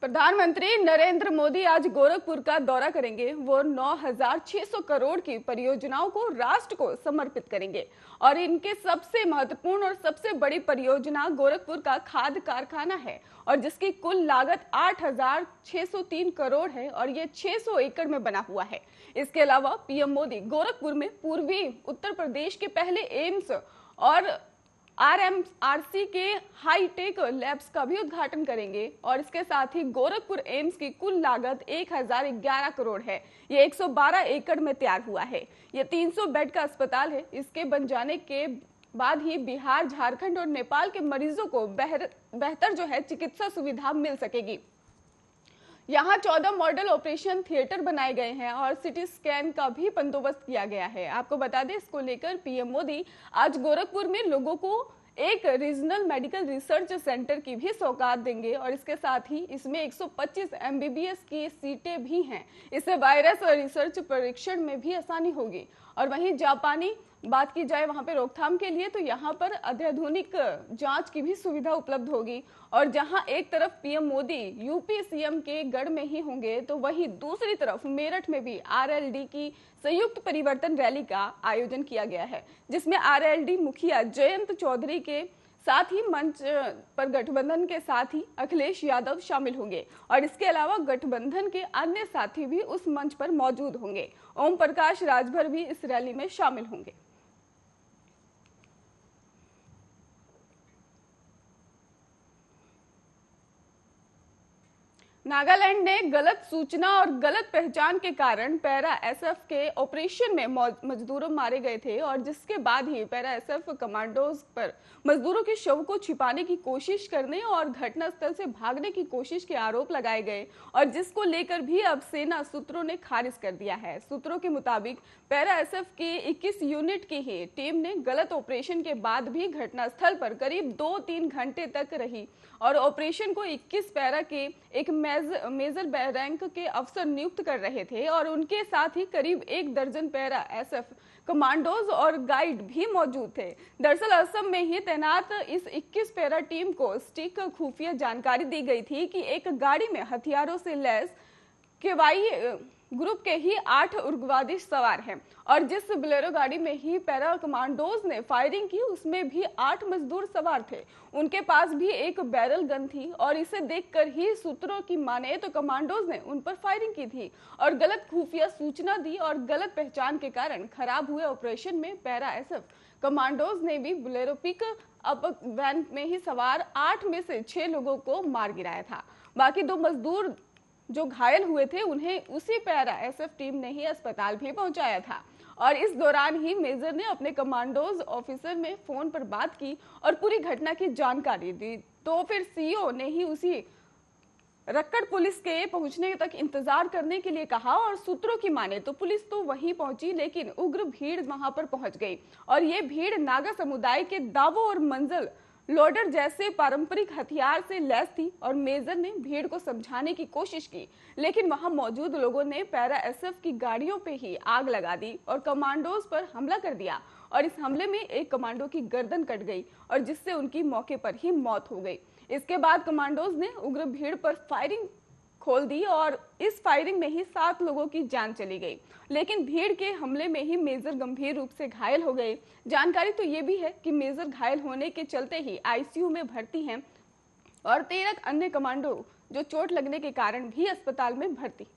प्रधानमंत्री नरेंद्र मोदी आज गोरखपुर का दौरा करेंगे। वो 9,600 करोड़ की परियोजनाओं को राष्ट्र को समर्पित करेंगे और इनके सबसे महत्वपूर्ण और सबसे बड़ी परियोजना गोरखपुर का खाद कारखाना है और जिसकी कुल लागत 8,603 करोड़ है और ये 600 एकड़ में बना हुआ है। इसके अलावा पीएम मोदी गोरखपुर में पूर्वी उत्तर प्रदेश के पहले एम्स और आरएमआरसी के हाईटेक लैब्स का भी उद्घाटन करेंगे और इसके साथ ही गोरखपुर एम्स की कुल लागत 1,011 करोड़ है। ये 112 एकड़ में तैयार हुआ है। ये 300 बेड का अस्पताल है। इसके बन जाने के बाद ही बिहार, झारखंड और नेपाल के मरीजों को बेहतर जो है चिकित्सा सुविधा मिल सकेगी। यहाँ 14 मॉडल ऑपरेशन थिएटर बनाए गए हैं और सिटी स्कैन का भी बंदोबस्त किया गया है। आपको बता दें, इसको लेकर पीएम मोदी आज गोरखपुर में लोगों को एक रीजनल मेडिकल रिसर्च सेंटर की भी सौगात देंगे और इसके साथ ही इसमें 125 एमबीबीएस की सीटें भी हैं। इससे वायरस और रिसर्च परीक्षण में भी आसानी होगी। और वहीं जापानी बात की जाए वहां पे रोकथाम के लिए, तो यहाँ पर अत्याधुनिक जांच की भी सुविधा उपलब्ध होगी। और जहां एक तरफ पीएम मोदी यूपी सीएम के गढ़ में ही होंगे, तो वहीं दूसरी तरफ मेरठ में भी आरएलडी की संयुक्त परिवर्तन रैली का आयोजन किया गया है, जिसमें आरएलडी मुखिया जयंत चौधरी के साथ ही मंच पर गठबंधन के साथ ही अखिलेश यादव शामिल होंगे और इसके अलावा गठबंधन के अन्य साथी भी उस मंच पर मौजूद होंगे। ओम प्रकाश राजभर भी इस रैली में शामिल होंगे। नागालैंड ने गलत सूचना और गलत पहचान के कारण पैरा एसएफ के ऑपरेशन में मजदूरों मारे गए थे और जिसके बाद ही पैरा एसएफ कमांडोज पर मजदूरों के शव को छिपाने की कोशिश करने और घटनास्थल से भागने की कोशिश के आरोप लगाए गए और जिसको लेकर भी अब सेना सूत्रों ने खारिज कर दिया है। सूत्रों के मुताबिक पैरा एसएफ की 21 यूनिट की ही टीम ने गलत ऑपरेशन के बाद भी घटनास्थल पर करीब 2-3 घंटे तक रही और ऑपरेशन को 21 पैरा के एक मेजर रैंक के अफसर नियुक्त कर रहे थे और उनके साथ ही करीब 1 दर्जन पैरा एसएफ कमांडोज और गाइड भी मौजूद थे। दरअसल असम में ही तैनात इस 21 पैरा टीम को स्टिक खुफिया जानकारी दी गई थी कि एक गाड़ी में हथियारों से लैस केवाई ग्रुप के ही 8 उग्रवादी सवार हैं और जिस बोलेरो गाड़ी में ही पैरा कमांडोज ने फायरिंग की उसमें भी 8 मजदूर सवार थे। उनके पास भी एक बैरल गन थी और इसे देखकर ही सूत्रों की माने तो कमांडोज ने उन पर फायरिंग की थी और गलत खुफिया सूचना दी और गलत पहचान के कारण खराब हुए ऑपरेशन में पैरा एसएफ कमांडोज ने भी बोलेरो पिक अप वैन में ही सवार 8 में से 6 लोगों को मार गिराया था। बाकी 2 मजदूर जो घायल हुए थे उन्हें उसी पैरा एसएफ टीम ने ही अस्पताल भी पहुंचाया था और इस दौरान ही मेजर ने अपने कमांडोज ऑफिसर में फोन पर बात की और पूरी घटना की जानकारी दी। तो फिर सीईओ ने ही उसी रक्कड़ पुलिस के पहुंचने तक इंतजार करने के लिए कहा और सूत्रों की माने तो पुलिस तो वहीं पहुंची, लेकिन उग्र भीड़ वहां पर पहुंच गई और ये भीड़ नागा समुदाय के दावों और मंजल लोडर जैसे पारंपरिक हथियार से लैस थी और मेजर ने भीड़ को समझाने की कोशिश की, लेकिन वहां मौजूद लोगों ने पैरा एसएफ की गाड़ियों पे ही आग लगा दी और कमांडोज पर हमला कर दिया और इस हमले में एक कमांडो की गर्दन कट गई और जिससे उनकी मौके पर ही मौत हो गई। इसके बाद कमांडोज ने उग्र भीड़ पर फायरिंग खोल दी और इस फायरिंग में ही 7 लोगों की जान चली गई, लेकिन भीड़ के हमले में ही मेजर गंभीर रूप से घायल हो गए। जानकारी तो ये भी है कि मेजर घायल होने के चलते ही आईसीयू में भर्ती हैं और 13 अन्य कमांडो जो चोट लगने के कारण भी अस्पताल में भर्ती।